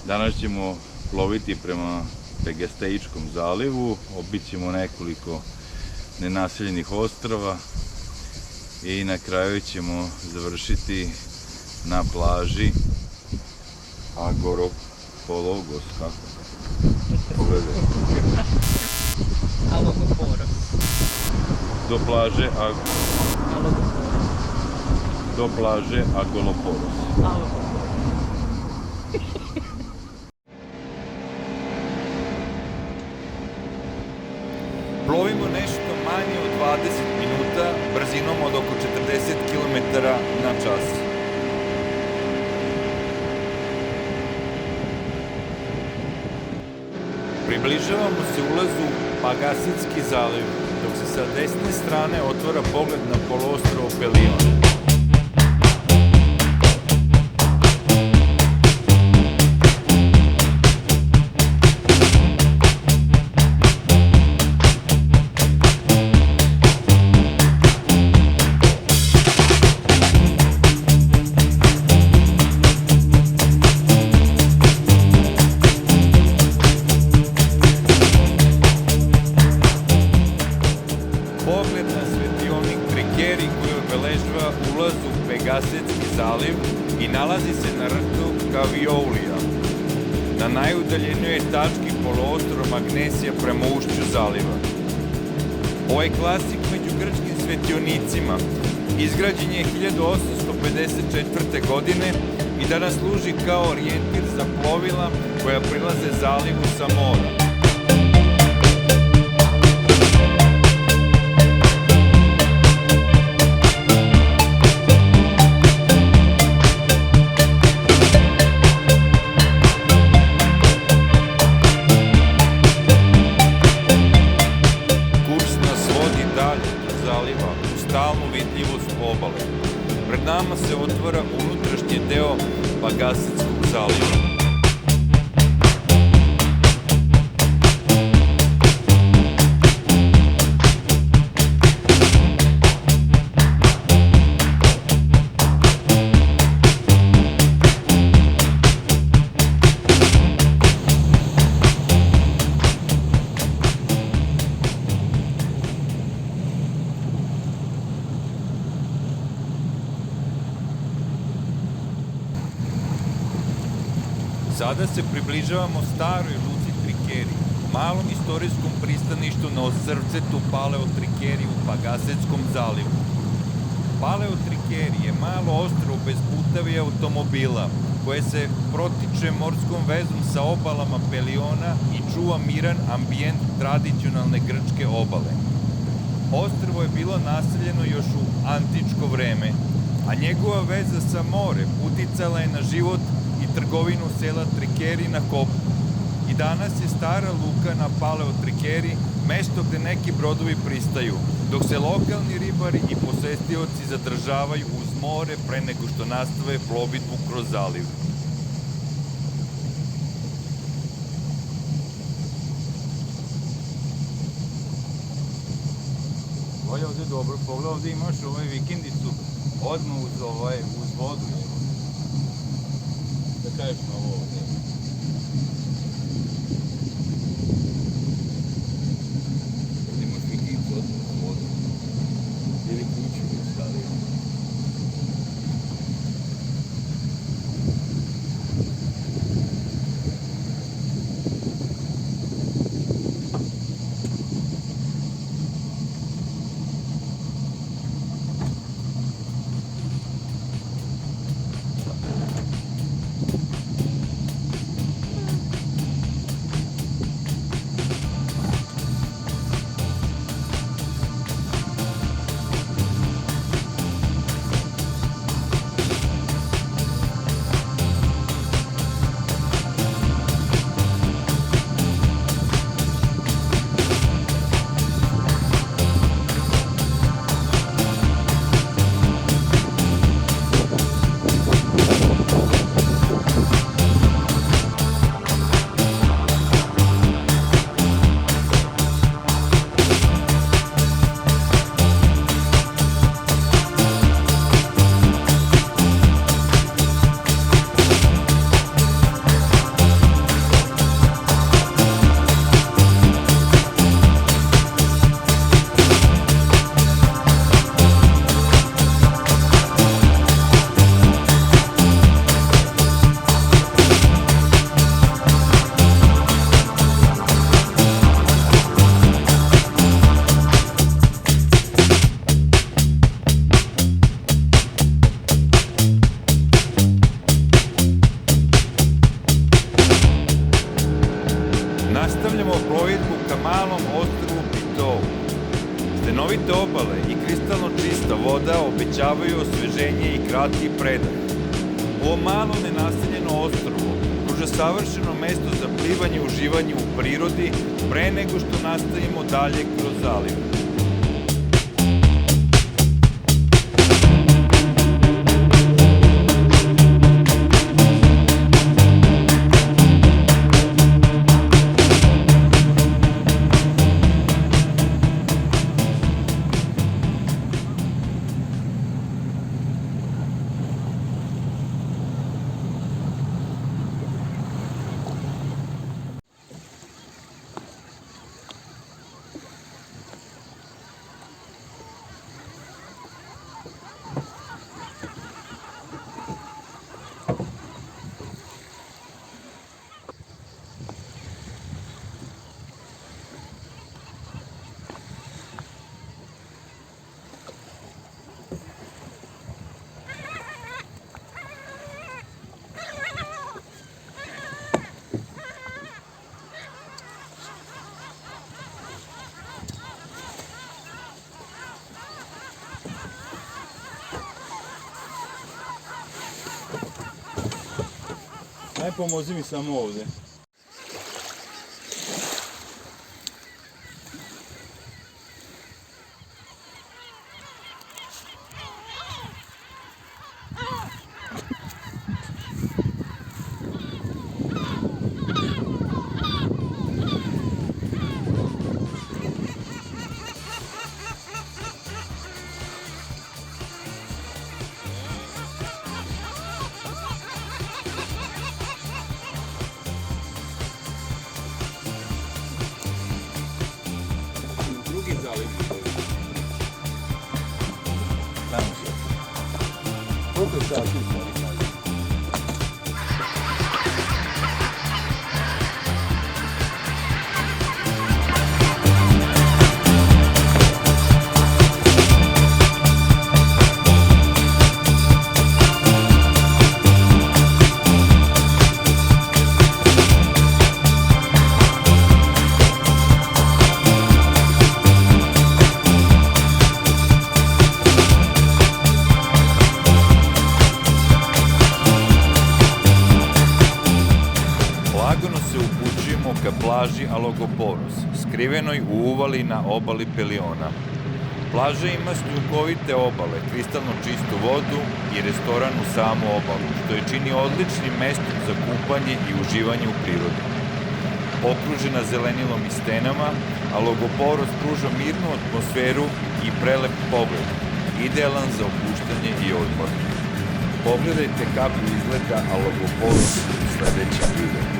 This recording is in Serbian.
Danas ćemo ploviti prema Pegasteičkom zalivu, obićemo nekoliko nenaseljenih ostrava i na kraju ćemo završiti na plaži Agoropologos, kako? Pogledaj. Alogoporos. Do plaže Agoloporos. Plovimo nešto manje od 20 minuta, brzinom od oko 40 km na čas. Približavamo se ulazu u Pagasitski zaliv, dok se sa desne strane otvara pogled na poluostrvo Pelion. Pogled na svetionik Trikeri koji obeležava ulaz u Pegasitski zaliv i nalazi se na rtu Kavioulija, na najudaljenijoj tački poluostrva Magnesija prema ušću zaliva. Ovaj klasik među grčkim svetionicima izgrađen je 1854. godine i danas služi kao orijentir za plovila koja prilaze zalivu sa mora. Zaliva u stalnu vidljivost obale. Pred nama se otvara unutrašnji deo Pagasitskog zaliva. Sada se približavamo staroj luci Trikeri, malom istorijskom pristaništu na osrvcetu Paleo Trikeri u Pagasitskom zalivu. Paleo Trikeri je malo ostrvo bez puteva i automobila, koje se protiče morskom vezom sa obalama Peliona i čuva miran ambijent tradicionalne grčke obale. Ostrvo je bilo naseljeno još u antičko vreme, a njegova veza sa more uticala je na život i trgovinu sela Trikeri na kopnu. I danas je stara luka na Paleo Trikeri mesto gde neki brodovi pristaju, dok se lokalni ribari i posestioci zadržavaju uz more pre nego što nastave plovidbu kroz zaliv. Ovo je ovdje dobro, pogledaj, ovdje imaš vikendicu odmah uz vodu. Da kažeš na ovo ovdje. Ovdje imaš vikendicu odmah uz vodu. Ili kuću u zalivu. omogućavaju osveženje i kratki predah. Ovo malo nenaseljeno ostrvo pruža savršeno mesto za plivanje i uživanje u prirodi pre nego što nastavimo dalje kroz zaliv. Aj, pomozi mi samo ovdje. Drugi zaliv. Tamo se. Koliko je sati u stvari? Lagano se upućujemo ka plaži Alogoporos, skrivenoj u uvali na obali Peliona. Plaža ima šljunkovite obale, kristalno čistu vodu i restoran u samu obalu, što je čini odličnim mestom za kupanje i uživanje u prirodi. Okružena zelenilom i stenama, Alogoporos pruža mirnu atmosferu i prelep pogled, idealan za opuštanje i odmor. Pogledajte kako izgleda Alogoporos u sledećem videu.